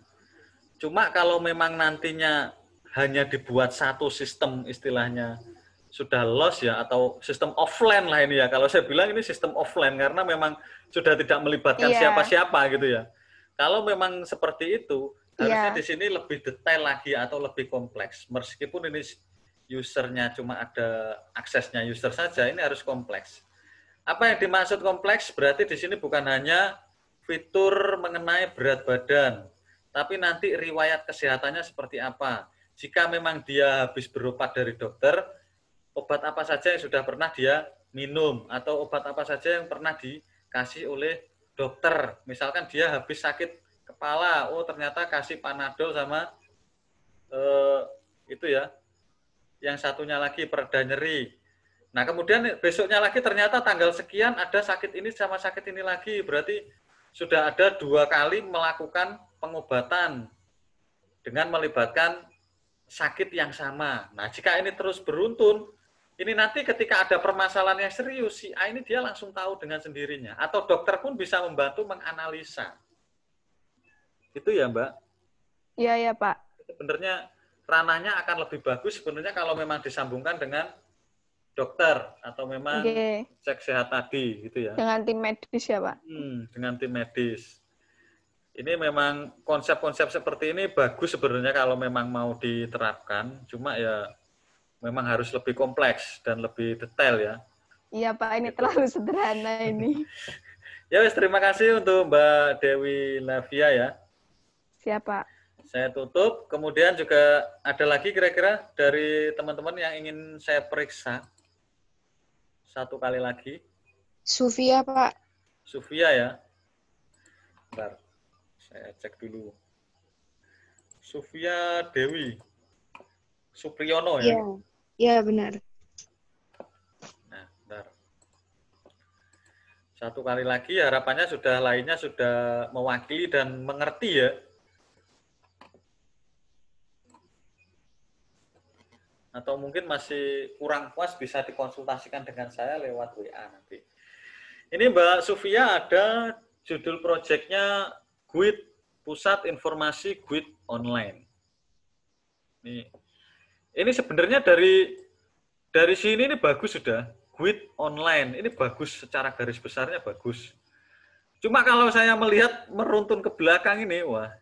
Cuma kalau memang nantinya hanya dibuat satu sistem istilahnya sudah loss ya, atau sistem offline lah ini ya. Kalau saya bilang ini sistem offline karena memang sudah tidak melibatkan siapa-siapa gitu ya. Kalau memang seperti itu, harusnya di sini lebih detail lagi atau lebih kompleks. Meskipun ini usernya cuma ada aksesnya user saja, ini harus kompleks. Apa yang dimaksud kompleks? Berarti di sini bukan hanya fitur mengenai berat badan, tapi nanti riwayat kesehatannya seperti apa. Jika memang dia habis berobat dari dokter, obat apa saja yang sudah pernah dia minum, atau obat apa saja yang pernah dikasih oleh dokter. Misalkan dia habis sakit kepala, oh ternyata kasih Panadol sama itu ya, yang satunya lagi pereda nyeri. Nah kemudian besoknya lagi ternyata tanggal sekian ada sakit ini sama sakit ini lagi, berarti sudah ada 2 kali melakukan pengobatan dengan melibatkan sakit yang sama. Nah jika ini terus beruntun, ini nanti ketika ada permasalahan yang serius, si A ini dia langsung tahu dengan sendirinya. Atau dokter pun bisa membantu menganalisa. Itu ya Mbak? Iya, ya Pak. Sebenarnya ranahnya akan lebih bagus sebenarnya kalau memang disambungkan dengan dokter atau memang cek sehat tadi gitu ya. Dengan tim medis ya Pak? Dengan tim medis. Ini memang konsep-konsep seperti ini bagus sebenarnya kalau memang mau diterapkan. Cuma ya memang harus lebih kompleks dan lebih detail ya. Iya Pak, ini terlalu sederhana ini. Ya wes, terima kasih untuk Mbak Dewi Lavia ya. Siapa? Saya tutup. Kemudian juga ada lagi kira-kira dari teman-teman yang ingin saya periksa. Satu kali lagi. Sufia, Pak. Sufia ya. Bentar. Saya cek dulu. Sufia Dewi Supriyono ya. Iya, iya benar. Nah, bentar. Satu kali lagi harapannya lainnya sudah mewakili dan mengerti ya. Atau mungkin masih kurang puas bisa dikonsultasikan dengan saya lewat WA nanti. Ini Mbak Sufia ada judul proyeknya GUID, Pusat Informasi GUID Online. Ini sebenarnya dari sini ini bagus sudah. GUID Online, ini bagus secara garis besarnya bagus. Cuma kalau saya melihat meruntun ke belakang ini, wah,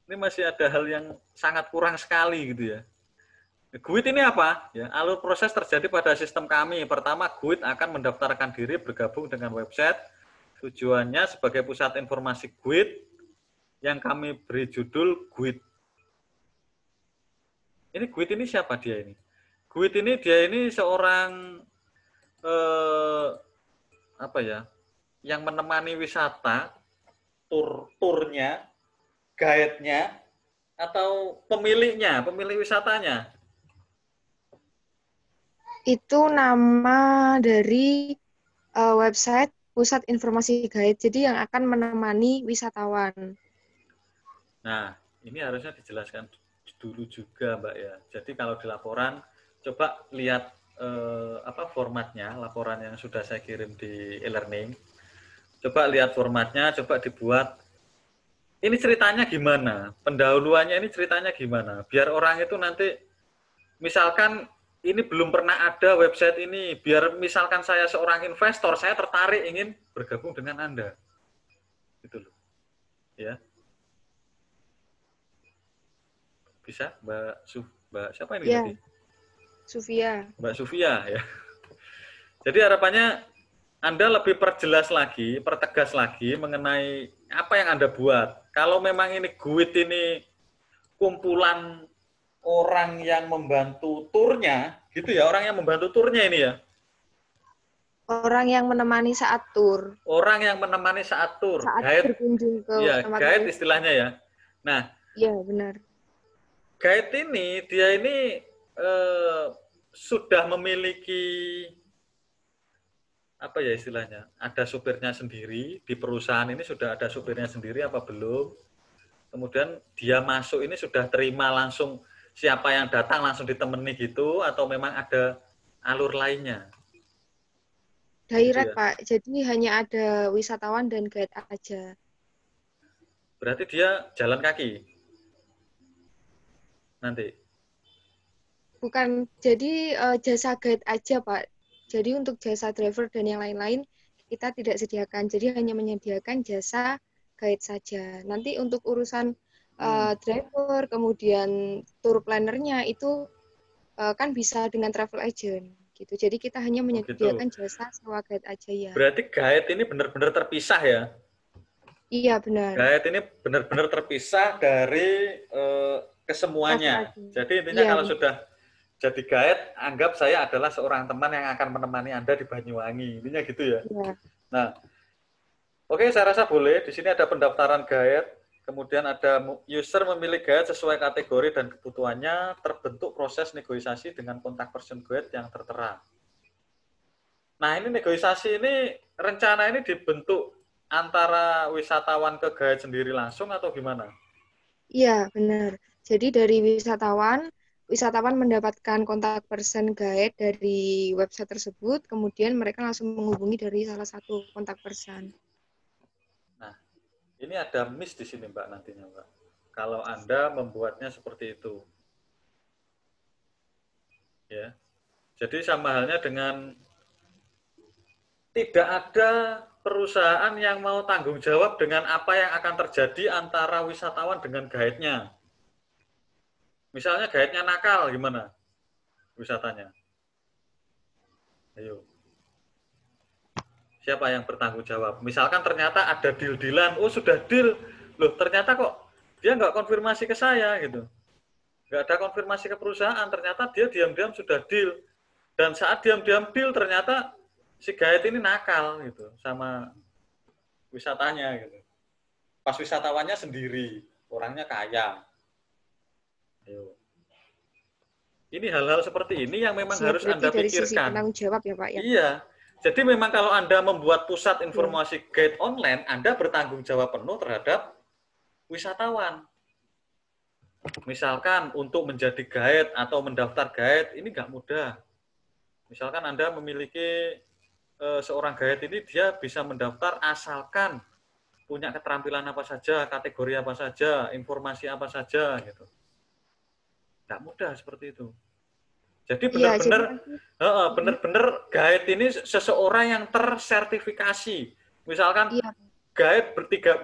ini masih ada hal yang sangat kurang sekali gitu ya. GUID ini apa? Ya, alur proses terjadi pada sistem kami. Pertama, GUID akan mendaftarkan diri bergabung dengan website. Tujuannya sebagai pusat informasi GUID yang kami beri judul GUID. Ini GUID ini siapa dia ini? GUID ini dia ini seorang apa ya? Yang menemani wisata, turnya, guide-nya, atau pemiliknya, pemilik wisatanya. Itu nama dari website Pusat Informasi Guide, jadi yang akan menemani wisatawan. Nah, ini harusnya dijelaskan dulu juga, Mbak ya. Jadi kalau di laporan, coba lihat formatnya, laporan yang sudah saya kirim di e-learning. Coba lihat formatnya, coba dibuat. Ini ceritanya gimana? Pendahuluannya ini ceritanya gimana? Biar orang itu nanti, misalkan ini belum pernah ada website ini, biar misalkan saya seorang investor, saya tertarik ingin bergabung dengan Anda. Gitu loh. Ya. Bisa, Mbak siapa ini Ya, tadi? Sufia. Mbak Sufia ya. Jadi harapannya Anda lebih perjelas lagi, pertegas lagi mengenai apa yang Anda buat. Kalau memang ini GUID ini kumpulan orang yang membantu turnya, gitu ya, orang yang membantu turnya ini ya. Orang yang menemani saat tur. Orang yang menemani saat tur. Saat Guide, berkunjung ke ya, tempat guide lain. istilahnya ya. Nah, Iya, benar. guide ini, dia ini sudah memiliki apa ya istilahnya? Ada supirnya sendiri di perusahaan ini, sudah ada supirnya sendiri apa belum? Kemudian dia masuk ini sudah terima langsung siapa yang datang langsung ditemani gitu atau memang ada alur lainnya? Direct, Gitu ya? Pak. Jadi hanya ada wisatawan dan guide aja. Berarti dia jalan kaki nanti? Bukan, jadi jasa guide aja, Pak. Jadi untuk jasa driver dan yang lain-lain kita tidak sediakan. Jadi hanya menyediakan jasa guide saja. Nanti untuk urusan driver, kemudian tour planner-nya itu kan bisa dengan travel agent gitu. Jadi kita hanya menyediakan jasa sewa guide aja ya. Berarti guide ini benar-benar terpisah ya? Iya, benar. Guide ini benar-benar terpisah dari kesemuanya. Jadi intinya kalau sudah jadi guide, anggap saya adalah seorang teman yang akan menemani Anda di Banyuwangi. Intinya gitu ya. Iya. Nah, oke, saya rasa boleh. Di sini ada pendaftaran guide, kemudian ada user memilih guide sesuai kategori dan kebutuhannya, terbentuk proses negosiasi dengan kontak person guide yang tertera. Nah, ini negosiasi ini, rencana ini dibentuk antara wisatawan ke guide sendiri langsung atau gimana? Iya, benar. Jadi dari wisatawan mendapatkan kontak person guide dari website tersebut, kemudian mereka langsung menghubungi dari salah satu kontak person. Nah, ini ada miss di sini, Mbak, nantinya, Mbak. Kalau Anda membuatnya seperti itu. Ya. Jadi sama halnya dengan tidak ada perusahaan yang mau tanggung jawab dengan apa yang akan terjadi antara wisatawan dengan guide-nya. Misalnya guide-nya nakal, gimana wisatanya? Ayo. Siapa yang bertanggung jawab? Misalkan ternyata ada deal-dealan, oh sudah deal, loh ternyata kok dia nggak konfirmasi ke saya gitu. Nggak ada konfirmasi ke perusahaan, ternyata dia diam-diam sudah deal. Dan saat diam-diam deal ternyata si guide ini nakal gitu sama wisatanya gitu. Pas wisatawannya sendiri, orangnya kaya. Ayo. Ini hal-hal seperti ini yang memang harus Anda dari pikirkan. Sisi penanggung jawab ya Pak ya. Iya. Jadi memang kalau Anda membuat pusat informasi guide online, Anda bertanggung jawab penuh terhadap wisatawan. Misalkan untuk menjadi guide atau mendaftar guide, ini nggak mudah. Misalkan Anda memiliki seorang guide ini, dia bisa mendaftar asalkan punya keterampilan apa saja, kategori apa saja, informasi apa saja, gitu. Nggak mudah seperti itu. Jadi benar-benar guide ini seseorang yang tersertifikasi. Misalkan guide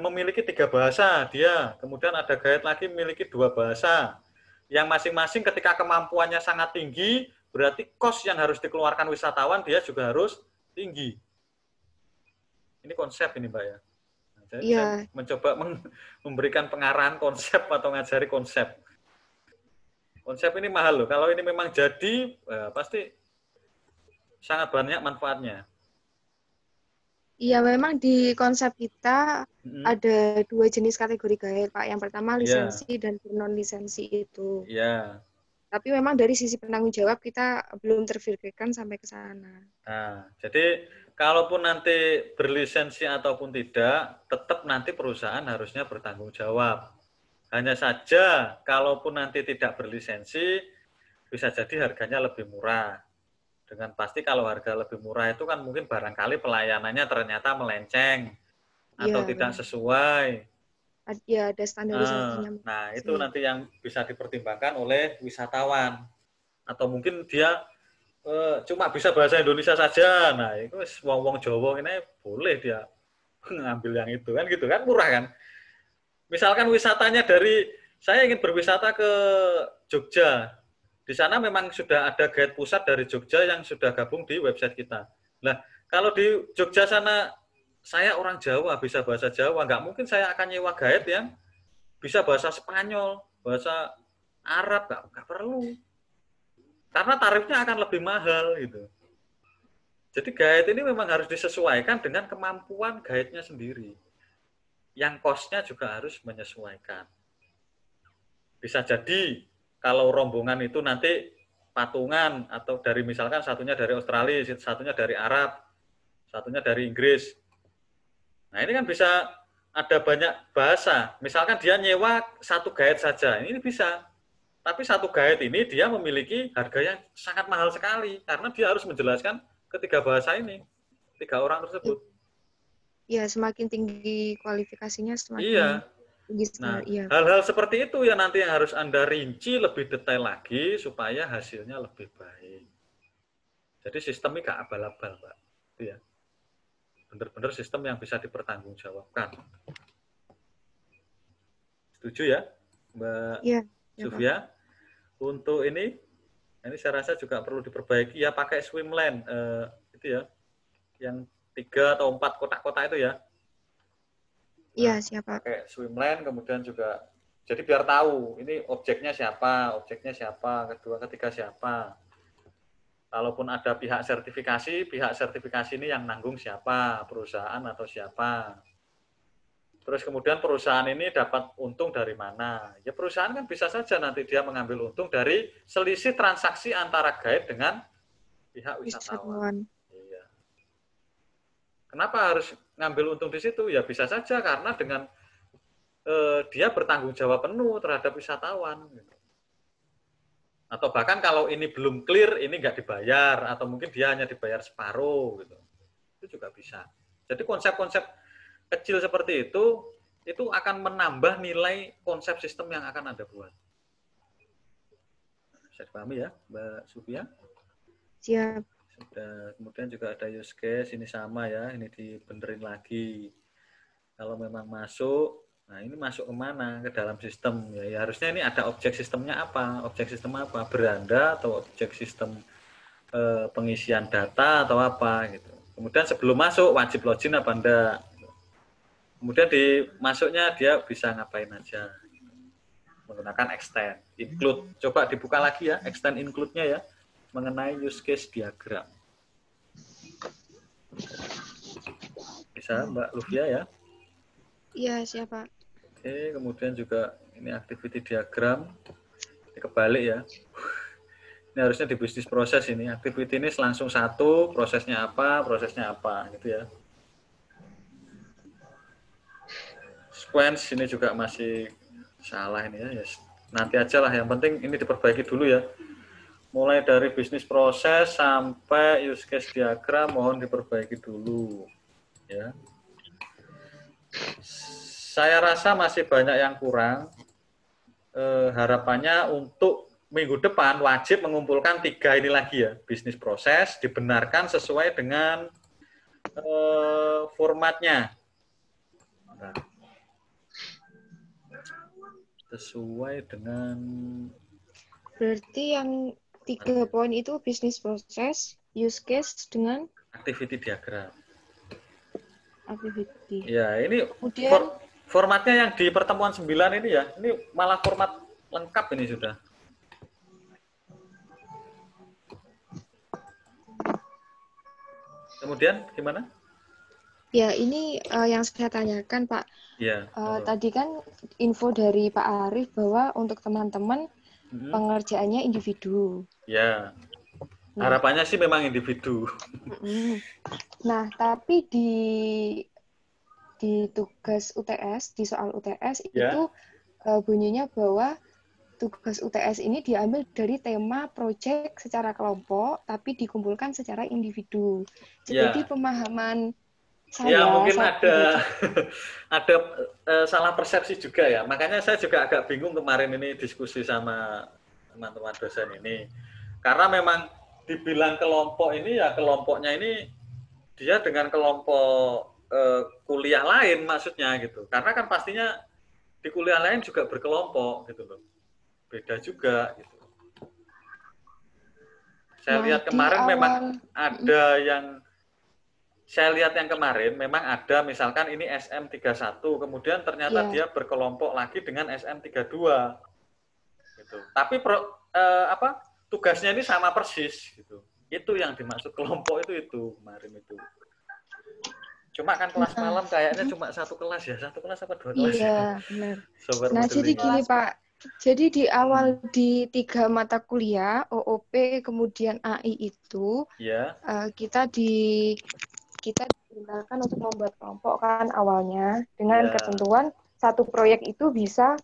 memiliki 3 bahasa dia, kemudian ada guide lagi memiliki 2 bahasa. Yang masing-masing ketika kemampuannya sangat tinggi, berarti kos yang harus dikeluarkan wisatawan dia juga harus tinggi. Ini konsep ini Mbak ya. Jadi saya mencoba memberikan pengarahan konsep atau ngajari konsep. Konsep ini mahal loh. Kalau ini memang jadi, pasti sangat banyak manfaatnya. Iya, memang di konsep kita ada 2 jenis kategori guide, Pak. Yang pertama lisensi dan non lisensi itu. Iya. Tapi memang dari sisi penanggung jawab kita belum terpikirkan sampai ke sana. Nah, jadi kalaupun nanti berlisensi ataupun tidak, tetap nanti perusahaan harusnya bertanggung jawab. Hanya saja, kalaupun nanti tidak berlisensi, bisa jadi harganya lebih murah. Dengan pasti kalau harga lebih murah itu kan mungkin barangkali pelayanannya ternyata melenceng atau tidak sesuai. Ya, ada standarisasinya. Nah, itu nanti yang bisa dipertimbangkan oleh wisatawan. Atau mungkin dia cuma bisa bahasa Indonesia saja. Nah, itu wong-wong Jawa ini boleh dia ngambil yang itu kan gitu kan, murah kan. Misalkan wisatanya saya ingin berwisata ke Jogja. Di sana memang sudah ada guide pusat dari Jogja yang sudah gabung di website kita. Nah, kalau di Jogja sana saya orang Jawa, bisa bahasa Jawa, nggak mungkin saya akan nyewa guide yang bisa bahasa Spanyol, bahasa Arab, nggak perlu. Karena tarifnya akan lebih mahal gitu. Jadi guide ini memang harus disesuaikan dengan kemampuan guide-nya sendiri. Yang cost-nya juga harus menyesuaikan. Bisa jadi kalau rombongan itu nanti patungan atau dari misalkan satunya dari Australia, satunya dari Arab, satunya dari Inggris. Nah ini kan bisa ada banyak bahasa. Misalkan dia nyewa 1 guide saja, ini bisa. Tapi 1 guide ini dia memiliki harga yang sangat mahal sekali karena dia harus menjelaskan ke 3 bahasa ini, 3 orang tersebut. Iya, semakin tinggi kualifikasinya semakin tinggi. Nah, hal-hal seperti itu ya nanti yang harus Anda rinci lebih detail lagi supaya hasilnya lebih baik. Jadi sistemnya nggak abal-abal, Pak. Itu ya. Benar-benar sistem yang bisa dipertanggungjawabkan. Setuju ya, Mbak Sufia? Untuk ini saya rasa juga perlu diperbaiki ya, pakai swimlane itu ya, yang 3 atau 4 kotak-kotak itu ya. Iya, siapa? Pakai swimlane, kemudian juga, jadi biar tahu ini objeknya siapa, kedua, ketiga siapa. Kalaupun ada pihak sertifikasi ini yang nanggung siapa, perusahaan atau siapa. Terus kemudian perusahaan ini dapat untung dari mana? Ya perusahaan kan bisa saja nanti dia mengambil untung dari selisih transaksi antara guide dengan pihak wisatawan. Iya. Kenapa harus ngambil untung di situ? Ya bisa saja karena dengan dia bertanggung jawab penuh terhadap wisatawan. Gitu. Atau bahkan kalau ini belum clear, ini nggak dibayar, atau mungkin dia hanya dibayar separuh. Gitu. Itu juga bisa. Jadi konsep-konsep kecil seperti itu akan menambah nilai konsep sistem yang akan Anda buat. Bisa dipahami ya, Mbak Sufia? Siap. Sudah. Kemudian juga ada use case, ini sama ya, ini dibenerin lagi. Kalau memang masuk, nah ini masuk kemana? Ke dalam sistem. Ya harusnya ini ada objek sistemnya apa? Objek sistem apa? Beranda atau objek sistem pengisian data atau apa gitu. Kemudian sebelum masuk wajib login apa enggak? Kemudian di masuknya dia bisa ngapain aja? Menggunakan extend, include. Coba dibuka lagi ya, extend include-nya ya, mengenai use case diagram. Bisa Mbak Luvia ya? Iya, siapa? Oke, kemudian juga ini activity diagram. Ini kebalik ya. Ini harusnya di bisnis proses ini. Activity ini langsung satu, prosesnya apa, gitu ya. Sequence ini juga masih salah ini ya. Yes. Nanti aja lah, yang penting ini diperbaiki dulu ya. Mulai dari bisnis proses sampai use case diagram mohon diperbaiki dulu ya. Saya rasa masih banyak yang kurang. Harapannya untuk minggu depan wajib mengumpulkan 3 ini lagi ya. Bisnis proses dibenarkan sesuai dengan formatnya. Nah, sesuai dengan, berarti yang 3 poin itu bisnis proses, use case dengan activity diagram. Activity. Ya, ini Kemudian formatnya yang di pertemuan 9 ini ya. Ini malah format lengkap ini sudah. Kemudian gimana? ya ini yang saya tanyakan Pak. Iya. Tadi kan info dari Pak Arief bahwa untuk teman-teman pengerjaannya individu. Ya. Harapannya sih memang individu. Nah, tapi di tugas UTS, di soal UTS itu bunyinya bahwa tugas UTS ini diambil dari tema proyek secara kelompok, tapi dikumpulkan secara individu. Jadi pemahaman saya... Ya, mungkin ada salah persepsi juga ya. Makanya saya juga agak bingung kemarin ini diskusi sama teman-teman dosen ini. Karena memang dibilang kelompok ini ya kelompoknya ini dia dengan kelompok kuliah lain maksudnya gitu. Karena kan pastinya di kuliah lain juga berkelompok gitu loh. Beda juga gitu. Saya lihat kemarin memang ada yang saya lihat yang kemarin memang ada misalkan ini SM31 kemudian ternyata dia berkelompok lagi dengan SM32 gitu. Tapi tugasnya ini sama persis gitu. Itu yang dimaksud kelompok itu kemarin itu. Cuma kan kelas malam kayaknya cuma satu kelas ya, satu kelas apa 2 kelas? Iya, benar. Nah, jadi gini Pak, jadi di awal di 3 mata kuliah OOP kemudian AI itu kita diperintahkan untuk membuat kelompok kan awalnya dengan ketentuan satu proyek itu bisa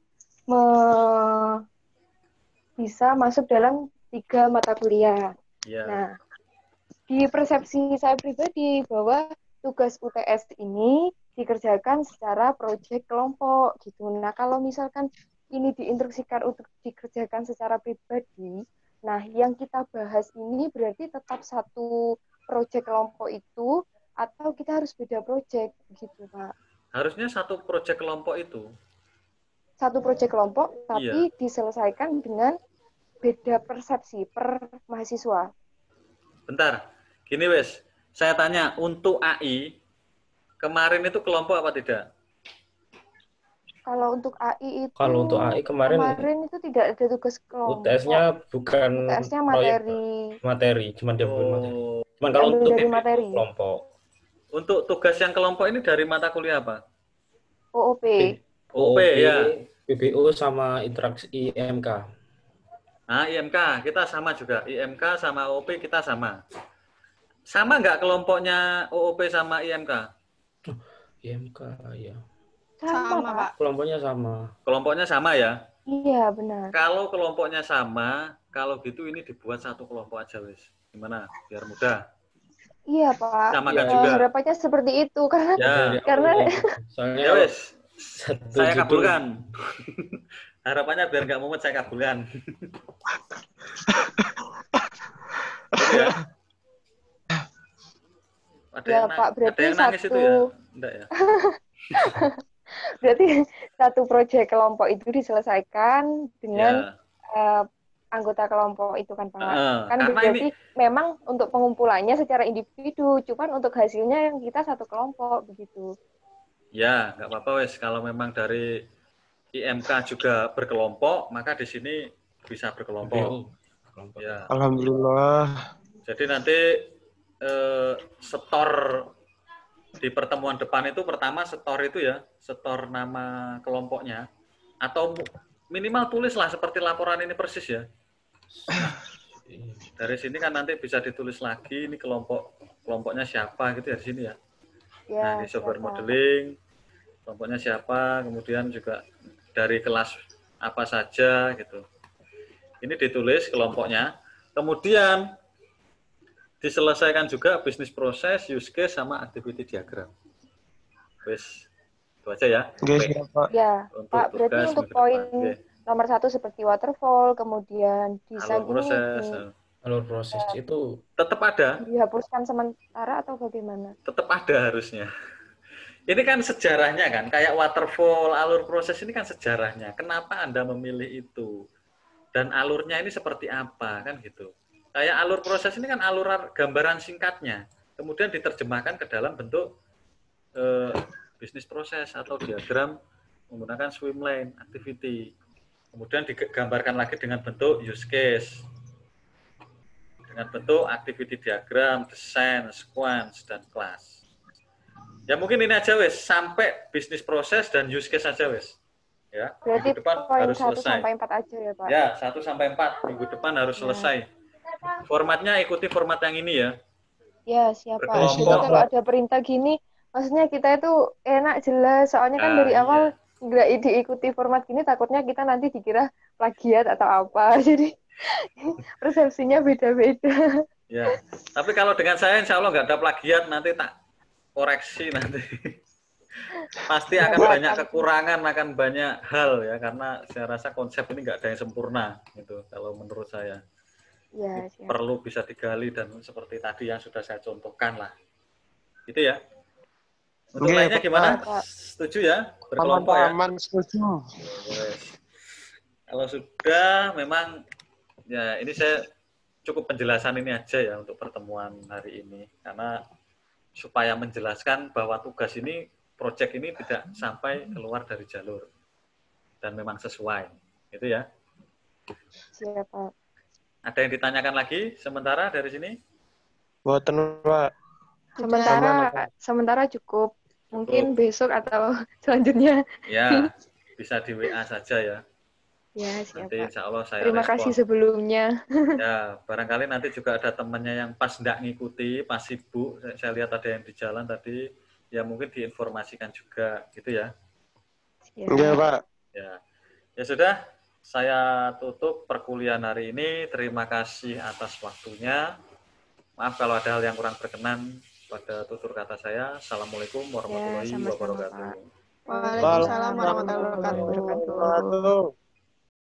masuk dalam 3 mata kuliah. Nah, di persepsi saya pribadi bahwa tugas UTS ini dikerjakan secara proyek kelompok gitu. Nah, kalau misalkan ini diinstruksikan untuk dikerjakan secara pribadi, nah yang kita bahas ini berarti tetap satu proyek kelompok itu atau kita harus beda proyek gitu, Pak? Harusnya satu proyek kelompok itu. Satu proyek kelompok, tapi diselesaikan dengan beda persepsi per mahasiswa. Bentar, gini wes, saya tanya, untuk AI, kemarin itu kelompok apa tidak? Kalau untuk AI itu, kemarin itu tidak ada tugas kelompok. UTS-nya bukan UTS-nya materi. Cuman dia materi. Cuman kalau untuk dari materi. Kelompok. Untuk tugas yang kelompok ini dari mata kuliah apa? OOP. OOP ya. PBO sama interaksi IMK. Nah, IMK kita sama juga. IMK sama OOP kita sama. Sama nggak kelompoknya OOP sama IMK? IMK ya. Sama, Pak. Kelompoknya sama. Kelompoknya sama ya? Iya, benar. Kalau kelompoknya sama, kalau gitu ini dibuat satu kelompok aja, wis. Gimana? Biar mudah. Iya, Pak. Samakan juga. Harapannya seperti itu karena Soalnya wis. Saya kabulkan. Harapannya biar nggak mumet saya kabulkan. Ya. Ada yang nangis itu ya? Enggak ya? Berarti satu proyek kelompok itu diselesaikan dengan anggota kelompok itu kan Pak. Kan berarti memang untuk pengumpulannya secara individu, cuman untuk hasilnya yang kita satu kelompok begitu. Ya, nggak apa-apa wes. Kalau memang dari IMK juga berkelompok, maka di sini bisa berkelompok. Ya. Alhamdulillah. Jadi nanti setor di pertemuan depan itu pertama setor itu ya, setor nama kelompoknya. Atau minimal tulislah seperti laporan ini persis ya. Nah, dari sini kan nanti bisa ditulis lagi ini kelompoknya siapa gitu ya di sini ya. Nah, di software modeling kelompoknya siapa, kemudian juga dari kelas apa saja gitu. Ini ditulis kelompoknya. Kemudian diselesaikan juga bisnis proses, use case sama activity diagram. Wes, itu aja ya. Ya, Pak, berarti untuk poin nomor 1 seperti waterfall, kemudian desain alur proses itu tetap ada. Dihapuskan sementara atau bagaimana? Tetap ada harusnya. Ini kan sejarahnya kan, kayak waterfall, alur proses ini kan sejarahnya. Kenapa Anda memilih itu? Dan alurnya ini seperti apa kan gitu. Kayak alur proses ini kan alur gambaran singkatnya, kemudian diterjemahkan ke dalam bentuk bisnis proses atau diagram menggunakan swimlane, activity. Kemudian digambarkan lagi dengan bentuk use case, dengan bentuk activity diagram, desain, sequence, dan class. Ya mungkin ini aja wes, sampai bisnis proses dan use case aja wes. Ya, berarti minggu depan poin harus 1 selesai. sampai 4 aja ya Pak? Ya, 1 sampai 4 minggu depan harus selesai. Formatnya ikuti format yang ini ya. Ya, siapa? Berkelompok. Jadi kalau ada perintah gini, maksudnya kita itu enak, jelas. Soalnya kan dari awal nggak diikuti format gini, takutnya kita nanti dikira plagiat atau apa. Jadi persepsinya beda-beda. Ya, tapi kalau dengan saya insya Allah nggak ada plagiat, nanti tak koreksi nanti. Pasti akan banyak kekurangan, akan banyak hal ya, karena saya rasa konsep ini nggak ada yang sempurna gitu kalau menurut saya. Ya, perlu bisa digali dan seperti tadi yang sudah saya contohkan lah. Gitu ya. Untuk lainnya gimana? Setuju ya? Berkelompok ya? Aman, setuju. Yes. Kalau sudah memang ya ini saya cukup penjelasan ini aja ya untuk pertemuan hari ini, karena supaya menjelaskan bahwa tugas ini, proyek ini tidak sampai keluar dari jalur dan memang sesuai, gitu ya. Siapa? Ada yang ditanyakan lagi sementara dari sini? Boten, Pak. Sementara cukup. Mungkin besok atau selanjutnya. Ya, bisa di WA saja ya. Ya, siap, nanti insya Allah saya terima respon. Kasih sebelumnya. Ya, barangkali nanti juga ada temannya yang pas nggak ngikuti, pas sibuk. Saya lihat ada yang di jalan tadi, ya mungkin diinformasikan juga, gitu ya. Iya, Pak. Ya sudah, saya tutup perkuliahan hari ini. Terima kasih atas waktunya. Maaf kalau ada hal yang kurang berkenan pada tutur kata saya. Assalamualaikum warahmatullahi wabarakatuh. Waalaikumsalam warahmatullahi wabarakatuh.